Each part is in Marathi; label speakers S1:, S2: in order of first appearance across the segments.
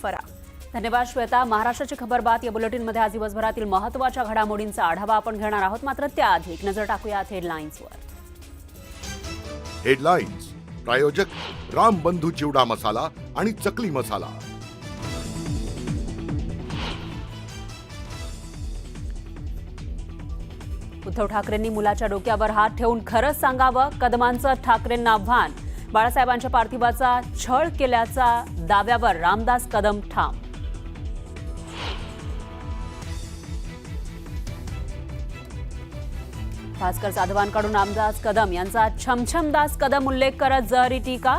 S1: फरा. धन्यवाद श्वेता. महाराष्ट्राची खबरबात या बुलेटिनमध्ये आज दिवसभरातील महत्त्वाच्या घडामोडींचा आढावा आपण घेणार आहोत. मात्र त्याआधी एक नजर टाकूयात हेडलाईन्सवर.
S2: हेडलाईन्स प्रायोजक राम बंधू चिवडा मसाला आणि चकली मसाला.
S1: उद्धव ठाकरेंनी मुलाच्या डोक्यावर हात ठेवून खरंच सांगावं, कदमांचं ठाकरेंना आव्हान. बाळासाहेबांच्या पार्थिवाचा छळ केल्याचा दाव्यावर रामदास कदम ठाम. भास्कर जाधवांकडून रामदास कदम यांचा छमछमदास कदम उल्लेख करत जहरी टीका.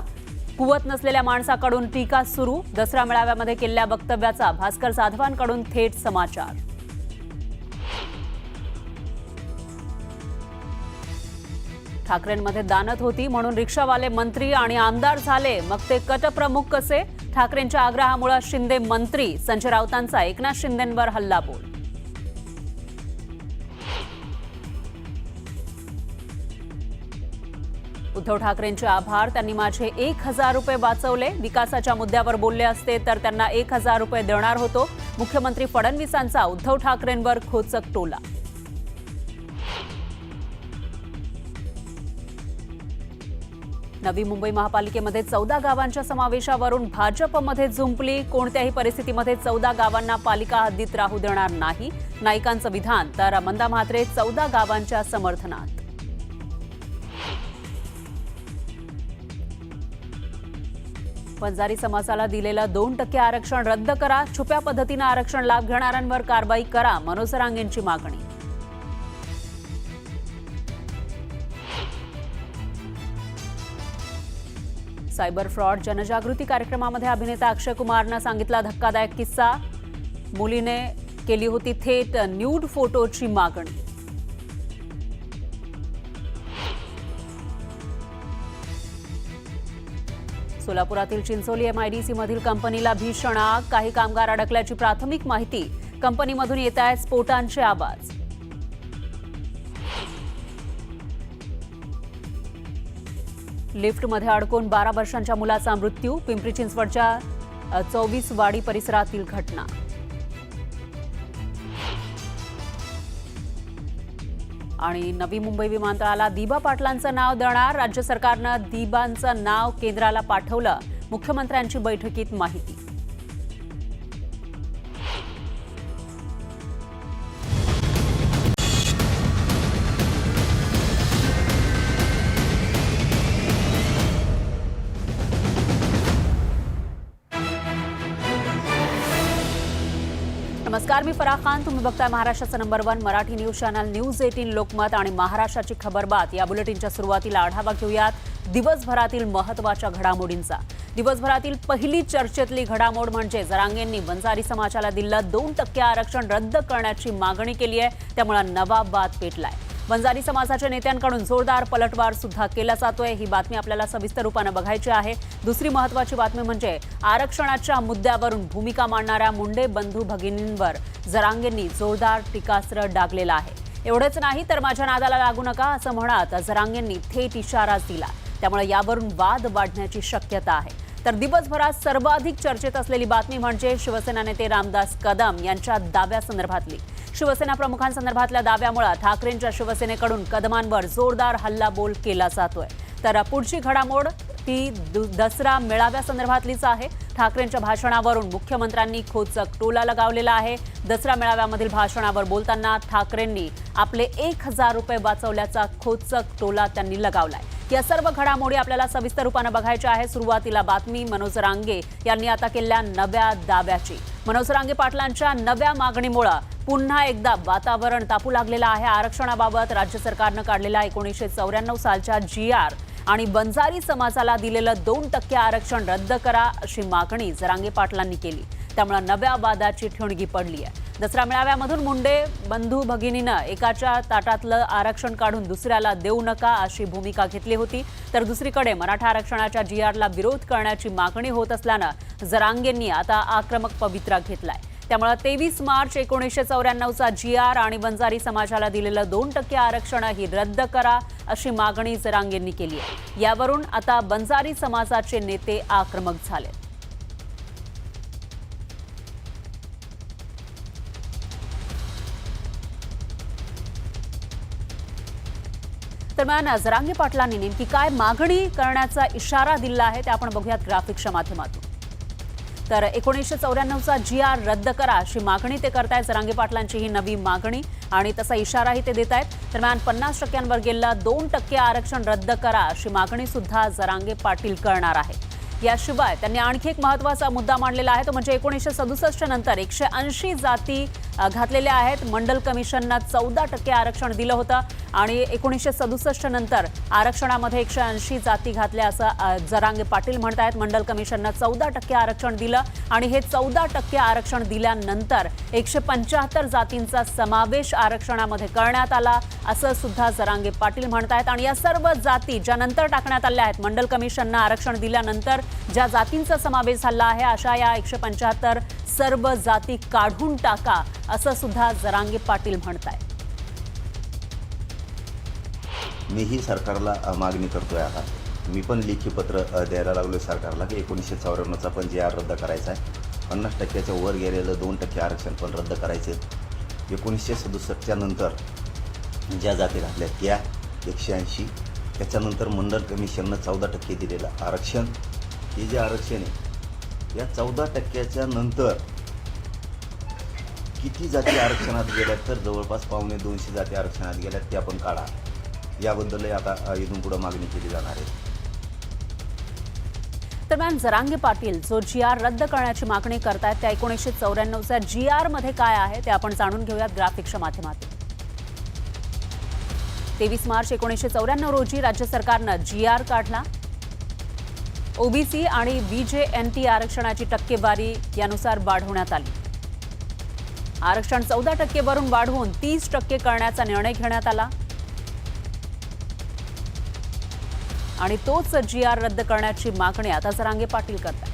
S1: कुवत नसलेल्या माणसाकडून टीका सुरू. दसरा मेळाव्यामध्ये केलेल्या वक्तव्याचा भास्कर जाधवांकडून थेट समाचार. ठाकरेंमध्ये दानत होती म्हणून रिक्षावाले मंत्री आणि आमदार झाले, मग ते गटप्रमुख कसे? ठाकरेंच्या आग्रहामुळे शिंदे मंत्री. संजय राऊतांचा एकनाथ शिंदेंवर हल्लाबोल. उद्धव ठाकरेंचे आभार. त्यांनी माझे 1000 रुपये वाचवले. विकासाच्या मुद्द्यावर बोलले असते तर त्यांना 1000 रुपये देणार होतो. मुख्यमंत्री फडणवीसांचा उद्धव ठाकरेंवर खोचक टोला. नवी मुंबई महापालिकेमध्ये 14 गावांच्या समावेशावरून भाजपमध्ये झुंपली. कोणत्याही परिस्थितीमध्ये 14 गावांना पालिका हद्दीत राहू देणार नाही, नाईकांचं विधान. तर मंदा म्हात्रे 14 गावांच्या समर्थनात. वंजारी समाजाला दिलेलं 2% आरक्षण रद्द करा. छुप्या पद्धतीनं आरक्षण लाभ घेणाऱ्यांवर कारवाई करा. मनोज जरांगेंची मागणी. सायबर फ्रॉड जनजागृती कार्यक्रमामध्ये अभिनेता अक्षय कुमारनं सांगितला धक्कादायक किस्सा. मुलीने केली होती थेट न्यूड फोटोची मागणी. सोलापुरातील चिंचोली MIDC मधील कंपनीला भीषण आग. काही कामगार अडकल्याची प्राथमिक माहिती. कंपनीमधून येत आहेत स्फोटांचे आवाज. लिफ्टमध्ये अडकून 12 वर्षांच्या मुलाचा मृत्यू. पिंपरी चिंचवडच्या 24 वाडी परिसरातील घटना. आणि नवी मुंबई विमानतळाला दिबा पाटलांचं नाव देणार. राज्य सरकारनं दिबांचं नाव केंद्राला पाठवलं. मुख्यमंत्र्यांची बैठकीत माहिती. नमस्कार, मी फराह खान. तुम्ही बघताय महाराष्ट्राचं number 1 Marathi news channel news 18 Lokmat. आणि महाराष्ट्राची खबरबात या बुलेटिनच्या सुरुवातीला आढावा घेऊयात दिवसभरातील महत्त्वाच्या घडामोडींचा. दिवसभरातील पहिली चर्चेतली घडामोड म्हणजे जरांगेंनी वंजारी समाजाला दिलेलं 2% आरक्षण रद्द करण्याची मागणी केली आहे. त्यामुळे नवा वाद पेटलाय. वंजारी समाजाच्या नेत्यांकडून जोरदार पलटवार सुद्धा केला जातोय. ही बातमी आपल्याला सविस्तर रूपाने बघायची आहे. दुसरी महत्त्वाची बातमी म्हणजे आरक्षणाच्या मुद्द्यावरून भूमिका मांडणाऱ्या मुंडे बंधू भगिनींवर जरांगेंनी जोरदार टीकास्त्र डागलेला आहे. एवढंच नाही तर माझ्या नादाला लागू नका असं म्हणत जरांगेंनी थेट इशाराच दिला. त्यामुळे यावरून वाद वाढण्याची शक्यता आहे. तर दिवसभरात सर्वाधिक चर्चेत असलेली बातमी म्हणजे शिवसेना नेते रामदास कदम यांच्या दाव्यासंदर्भातली. शिवसेना प्रमुखांसंदर्भातल्या दाव्यामुळे ठाकरेंच्या शिवसेनेकडून कदमांवर जोरदार हल्लाबोल केला जातोय. तर पुढची घडामोड ती दसरा मेळाव्यासंदर्भातलीच आहे. ठाकरेंच्या भाषणावरून मुख्यमंत्र्यांनी खोचक टोला लगावलेला आहे. दसरा मेळाव्यामधील भाषणावर बोलताना ठाकरेंनी आपले 1000 रुपये वाचवल्याचा खोचक टोला त्यांनी लगावलाय. या सर्व घडामोडी आपल्याला सविस्तर रूपाने बघायच्या आहे. सुरुवातीला बातमी मनोज जरांगे यांनी आता केलेल्या नव्या दाव्याची. मनोज जरांगे पाटलांच्या नव्या मागणीमुळे पुन्हा एकदा वातावरण तापू लागलेलं आहे. आरक्षणाबाबत राज्य सरकारनं काढलेला 1994 सालच्या GR आणि बंजारी समाजाला दिलेलं 2% आरक्षण रद्द करा अशी मागणी जरांगे पाटलांनी केली. त्यामुळे नव्या वादाची ठिणगी पडली आहे. दसरा मेळाव्यामधून मुंडे बंधू भगिनीनं एकाच्या ताटातलं आरक्षण काढून दुसऱ्याला देऊ नका अशी भूमिका घेतली होती. तर दुसरीकडे मराठा आरक्षणाच्या GRला विरोध करण्याची मागणी होत असल्यानं जरांगेंनी आता आक्रमक पवित्रा घेतलाय. त्यामुळे 23 मार्च 1994चा GR आणि बंजारी समाजाला दिलेलं 2% आरक्षणही रद्द करा अशी मागणी जरांगेंनी केली आहे. यावरून आता बंजारी समाजाचे नेते आक्रमक झाले. दरम्यान जरांगे पाटलांनी नेमकी काय मागणी करण्याचा इशारा दिला आहे ते आपण बघूयात ग्राफिक्सच्या माध्यमातून. तर 1994चा GR रद्द करा अशी मागणी ते करतायत. जरांगे पाटलांची ही नवी मागणी आणि तसा इशाराही ते देत आहेत. दरम्यान 50%वर गेलेलं 2% आरक्षण रद्द करा अशी मागणी सुद्धा जरांगे पाटील करणार आहे. याशिवाय त्यांनी आणखी एक महत्त्वाचा मुद्दा मांडलेला आहे तो म्हणजे 1967 नंतर 180 जाती घातलेल्या आहेत. मंडल कमिशननं 14% आरक्षण दिलं होतं आणि 1967 नंतर आरक्षणामध्ये 180 जाती घातल्या असं जरांगे पाटील म्हणतायत. मंडल कमिशननं 14% आरक्षण दिलं आणि हे 14% आरक्षण दिल्यानंतर 175 जातींचा समावेश आरक्षणामध्ये करण्यात आला असं सुद्धा जरांगे पाटील म्हणतायत. आणि या सर्व जाती ज्या नंतर टाकण्यात आल्या आहेत, मंडल कमिशननं आरक्षण दिल्यानंतर ज्या जातींचा समावेश झाला आहे अशा या 175 सर्व जाती काढून टाका असं सुद्धा जरांगे पाटील म्हणतायत.
S3: मीही सरकारला मागणी करतोय. आता मी पण लेखी पत्र द्यायला लागलोय सरकारला की 1954चा पण GR रद्द करायचा आहे. 50%च्या वर गेलेलं 2% आरक्षण पण रद्द करायचे. 1967च्या नंतर ज्या जाती घातल्या त्या 180, त्याच्यानंतर मंडल कमिशननं 14% दिलेलं आरक्षण, हे जे आरक्षण आहे या 14%च्या नंतर किती जाती आरक्षणात गेल्यात तर जवळपास 250 जाती आरक्षणात गेल्यात, त्या पण काढा. याबद्दलही आता इथून पुढे मागणी केली जाणार आहे.
S1: दरम्यान जरांगे पाटील जो GR रद्द करण्याची मागणी करतायत त्या 1994च्या GR मध्ये काय आहे ते आपण जाणून घेऊयात ग्राफिक्सच्या माध्यमातून. 23 मार्च 1994 रोजी राज्य सरकारनं GR काढला. OBC आणि VJNT आरक्षणाची टक्केवारी यानुसार वाढवण्यात आली. आरक्षण 14% वरून वाढवून 30% करण्याचा निर्णय घेण्यात आला आणि तोच GR रद्द करण्याची मागणी आता जरांगे पाटील करतात.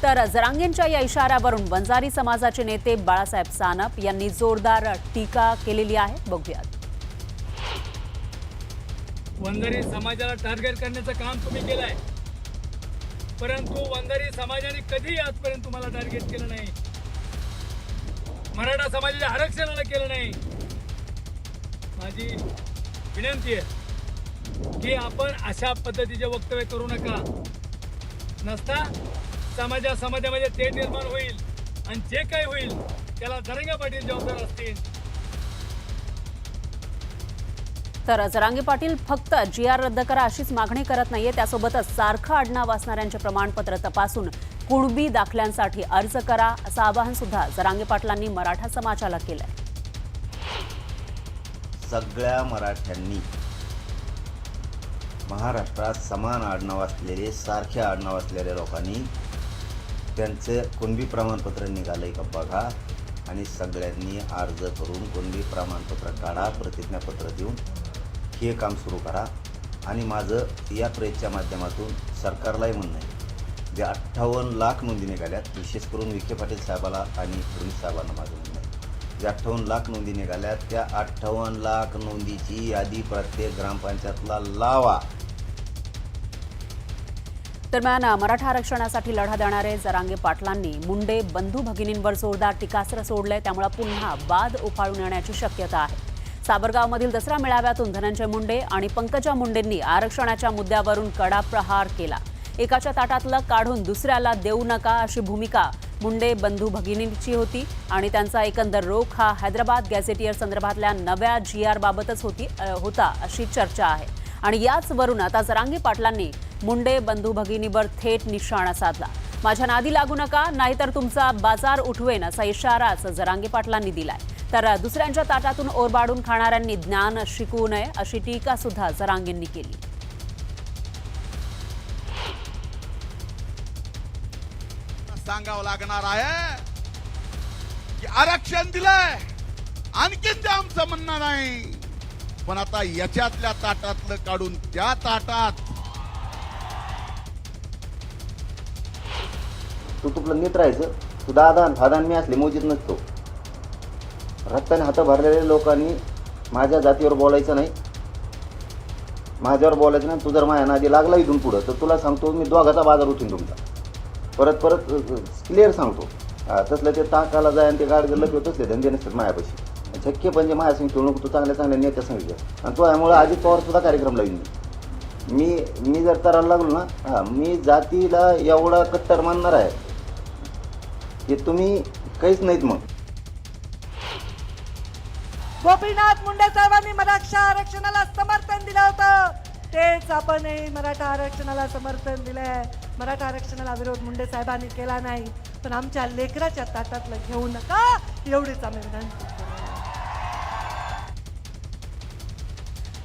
S1: तर जरांगेंच्या या इशाऱ्यावरून वंजारी समाजाचे नेते बाळासाहेब सानप यांनी जोरदार टीका केलेली आहे. बघूयात.
S4: वंजारी समाजाला टार्गेट करण्याचं काम तुम्ही केलंय, परंतु वंजारी समाजाने कधी आजपर्यंत तुम्हाला टार्गेट केलं नाही. मराठा समाजाच्या आरक्षणाला केलं नाही. माझी विनंती आहे की आपण अशा पद्धतीचे वक्तव्य करू नका. नसता समाजामध्ये ते निर्माण होईल आणि जे काही होईल त्याला जरांगे पाटील जबाबदार असतील.
S1: तर जरांगे पाटील फक्त GR रद्द करा अशीच मागणी करत नाहीये, त्यासोबतच सारखं आडनाव असणाऱ्यांचे प्रमाणपत्र तपासून कुणबी दाखल्यांसाठी अर्ज करा असं आवाहन सुद्धा जरांगे पाटलांनी मराठा समाजाला केलंय.
S3: सगळ्या मराठ्यांनी महाराष्ट्रात समान आडनाव असलेले, सारखे आडनाव असलेल्या लोकांनी त्यांचे कुणबी प्रमाणपत्र निघालंय का बघा आणि सगळ्यांनी अर्ज करून कुणबी प्रमाणपत्र काढा, प्रतिज्ञापत्र देऊन हे काम सुरू करा. आणि माझं या प्रेसच्या माध्यमातून सरकारलाही म्हणणं आहे, जे 58 लाख नोंदी निघाल्यात, विशेष करून विखे पाटील साहेबाला आणि फडणवीस साहेबांना माझं म्हणणं आहे, जे 58 लाख नोंदी निघाल्यात त्या 58 लाख नोंदीची यादी प्रत्येक ग्रामपंचायतला लावा.
S1: दरम्यान मराठा आरक्षणासाठी लढा देणारे जरांगे पाटलांनी मुंडे बंधू भगिनींवर जोरदार टीकास्त्र सोडलंय. त्यामुळे पुन्हा वाद उफाळून येण्याची शक्यता आहे. साबरगावमधील दसरा मेळाव्यातून धनंजय मुंडे आणि पंकजा मुंडेंनी आरक्षणाच्या मुद्द्यावरून कडा प्रहार केला. एकाच्या ताटातलं काढून दुसऱ्याला देऊ नका अशी भूमिका मुंडे बंधू भगिनींची होती आणि त्यांचा एकंदर रोख हा हैदराबाद गॅझेटियर संदर्भातल्या नव्या GR बाबतच होता अशी चर्चा आहे. आणि याचवरून आता जरांगे पाटलांनी मुंडे बंधू भगिनीवर थेट निशाणा साधला. माझ्या नादी लागू नका नाहीतर तुमचा बाजार उठवेन असा इशाराच जरांगे पाटलांनी दिलाय. तर दुसऱ्यांच्या ताटातून ओरबाडून खाणाऱ्यांनी ज्ञान शिकवू नये अशी टीका सुद्धा जरांगेंनी केली.
S5: सांगावं लागणार आहे की आरक्षण दिलंय, आणखीन ते आमचं म्हणणं नाही, पण आता याच्यातल्या ताटातलं काढून त्या ताटात
S3: तू तुला नीट राहायचं. तू दादान फादान मी असले मोजीत नसतो. रक्ताने हात भरलेल्या लोकांनी माझ्या जातीवर बोलायचं नाही, माझ्यावर बोलायचं नाही. तू जर माझ्या नादी लागला इथून पुढं तर तुला सांगतो मी दोघाचा बाजार उठीन तुमचा. परत क्लिअर सांगतो. तसलं ते ताकाला जाय आणि ते गाड लपवत असले धंदे नसतात माझ्यापाशी. शक्य म्हणजे माझ्यासंग खेळू नको, तू चांगल्या चांगल्या नेत्या सांगितलं आणि तो यामुळे अजित पवार सुद्धा कार्यक्रम लावीन मी जर करायला लागलो ना, मी जातीला एवढा कट्टर मानणार आहे की तुम्ही काहीच नाहीत. मग
S6: गोपीनाथ मुंडे साहेबांनी मराठा आरक्षणाला समर्थन दिलं होतं, तेच आपणही मराठा आरक्षणाला समर्थन दिलंय. मराठा आरक्षणाला विरोध मुंडे साहेबांनी केला नाही, पण आमच्या लेकराच्या ताटातलं घेऊ नका एवढीच आम्ही विनंती करतो.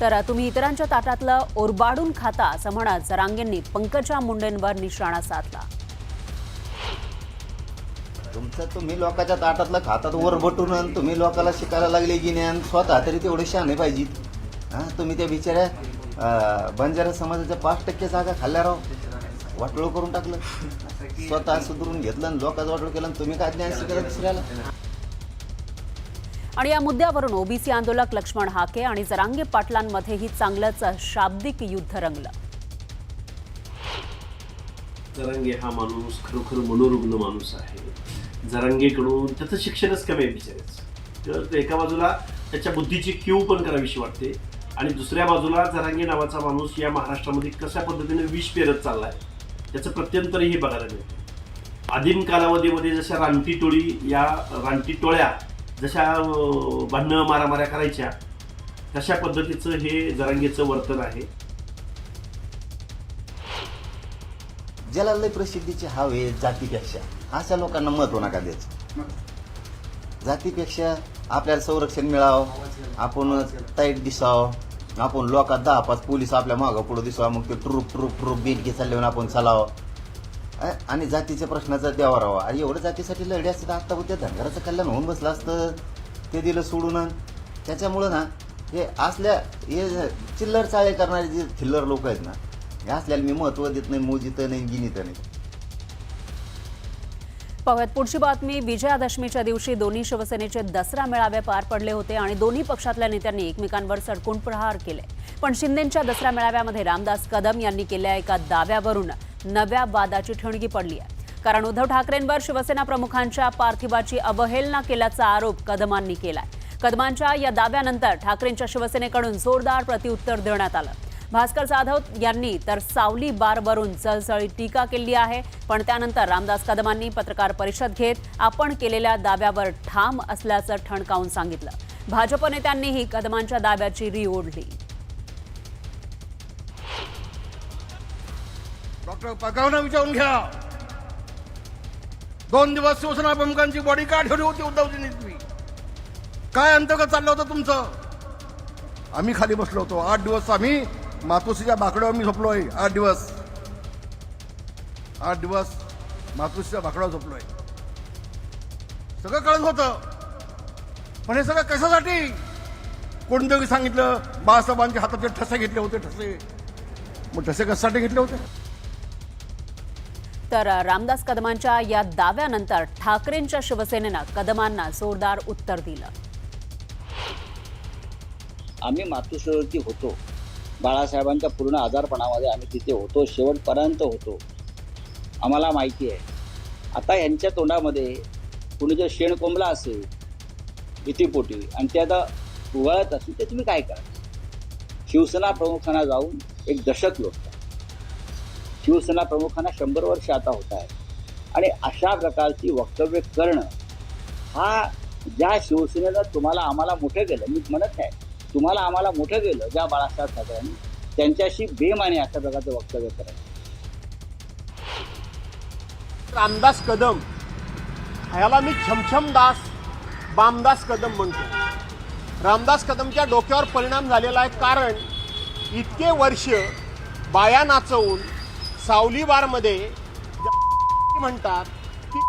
S1: तर तुम्ही इतरांच्या ताटातलं ओरबाडून खाता असं म्हणत जरांगेंनी पंकजा मुंडेंवर निशाणा साधला.
S3: तुम्ही लोकांच्या ताटातलं खातात वरबटून आणि तुम्ही लोकांना शिकायला लागले की नाही, स्वतः तरी तेवढे शहाणे पाहिजेत. तुम्ही त्या बिचाऱ्या बंजारा समाजाच्या 5% जागा खाल्ल्या राव, वाटोळ करून टाकलं, स्वतः सुधरून घेतलं आणि लोकांचं वाटोळ केलं आणि तुम्ही काय ज्ञान शिकायला दुसऱ्याला.
S1: आणि या मुद्द्यावरून ओबीसी आंदोलक लक्ष्मण हाके आणि जरांगे पाटलांमध्येही चांगलंच शाब्दिक युद्ध रंगलं.
S7: जरांगे हा माणूस खरोखर मनोरुग्ण माणूस आहे. जरांगेकडून त्याचं शिक्षणच कमी आहे बिचारायचं. तर एका बाजूला त्याच्या बुद्धीची कीव पण करावीशी वाटते आणि दुसऱ्या बाजूला जरांगे नावाचा माणूस या महाराष्ट्रामध्ये कशा पद्धतीने विष पेरत चाललाय त्याचं प्रत्यंतरही बघायला मिळतं. आदिम कालावधीमध्ये जशा रानटी टोळी या रानटी टोळ्या जशा भांडणं मारामाऱ्या करायच्या तशा पद्धतीचं हे जरांगेचं वर्तन आहे.
S3: ज्याला लय प्रसिद्धीची हवे जातीपेक्षा अशा लोकांना महत्व नका द्यायचं. जातीपेक्षा आपल्याला संरक्षण मिळावं, आपण टाईट दिसावं, आपण लोकात 10-5 पोलीस आपल्या मागं पुढं दिसावं, मग ते ट्रूप बेटके चालले म्हणून आपण चालावं आणि जातीच्या प्रश्नाचा द्यावा राहावा. आणि एवढं जातीसाठी लढे असते तर आत्ता त्या धनगराचं कल्याण होऊन बसलं असतं, ते दिलं सोडून. त्याच्यामुळं ना हे हे चिल्लर चाळे करणारे जे थिल्लर लोक आहेत ना, हे असल्याला मी महत्त्व देत नाही, मोजित नाही, गिनीत नाही.
S1: पाहूयात पुढची बातमी. विजयादशमीच्या दिवशी दोन्ही शिवसेनेचे दसरा मेळावे पार पडले होते आणि दोन्ही पक्षातल्या नेत्यांनी एकमेकांवर सडकून प्रहार केले. पण शिंदेंच्या दसरा मेळाव्यामध्ये रामदास कदम यांनी केलेल्या एका दाव्यावरून नव्या वादाची ठिणगी पडली आहे. कारण उद्धव ठाकरेंवर शिवसेना प्रमुखांच्या पार्थिवाची अवहेलना केल्याचा आरोप कदमांनी केलाय. कदमांच्या या दाव्यानंतर ठाकरेंच्या शिवसेनेकडून जोरदार प्रत्युत्तर देण्यात आलं. भास्कर जाधव यांनी तर सावली बारवरून चळचळीत टीका केली आहे. पण त्यानंतर रामदास कदमांनी पत्रकार परिषद घेत आपण केलेल्या दाव्यावर ठाम असल्याचं ठणकावून सांगितलं. भाजप नेत्यांनीही कदमांच्या दाव्याची री ओढली.
S8: डॉक्टर पगावना विचारून घ्या, 2 दिवस शिवसेना प्रमुखांची बॉडी का ठेवली होती उद्धवजींनी? तुम्ही काय अंतर्गत चाललं होतं तुमचं? आम्ही खाली बसलो होतो 8 दिवस. आम्ही मातोश्रीच्या बाकड्यावर मी झोपलोय 8 दिवस. 8 दिवस मातोश्रीच्या बाकड्यावर झोपलोय. सगळं कळत होतं, पण हे सगळं कशासाठी? कोणतरी सांगितलं बाळासाहेबांच्या हाताचे ठसे घेतले होते, ठसे. मग ठसे कशासाठी घेतले होते?
S1: तर रामदास कदमांच्या या दाव्यानंतर ठाकरेंच्या शिवसेनेनं कदमांना जोरदार उत्तर दिलं.
S9: आम्ही मातोश्रीवरती होतो, बाळासाहेबांच्या पूर्ण आजारपणामध्ये आम्ही तिथे होतो, शेवटपर्यंत होतो, आम्हाला माहिती आहे. आता यांच्या तोंडामध्ये कुणी जर शेण कोंबला असेल भीतीपोटी आणि ते आता उगाळत असेल, ते तुम्ही काय करा? शिवसेना प्रमुखांना जाऊन 1 दशक लोक, शिवसेना प्रमुखांना 100 वर्ष आता होत आहे आणि अशा प्रकारची वक्तव्य करणं हा ज्या शिवसेनेनं तुम्हाला आम्हाला मोठं केलं, मी म्हणत नाही तुम्हाला आम्हाला मोठं केलं, ज्या बाळासाहेब ठाकरेंनी, त्यांच्याशी बेमाने अशा प्रकारचं वक्तव्य करायचं.
S10: रामदास कदम ह्याला मी छमछमदास बामदास कदम म्हणतो. रामदास कदमच्या डोक्यावर परिणाम झालेला आहे, कारण इतके वर्ष बाया नाचवून सावली बारमध्ये म्हणतात की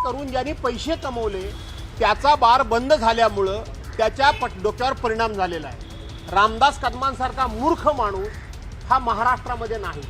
S10: करून ज्यांनी पैसे कमवले त्याचा बार बंद झाल्यामुळं त्याच्या डोक्यावर परिणाम झालेला आहे. रामदास कदमांसारखा मूर्ख माणूस हा महाराष्ट्रामध्ये नाही.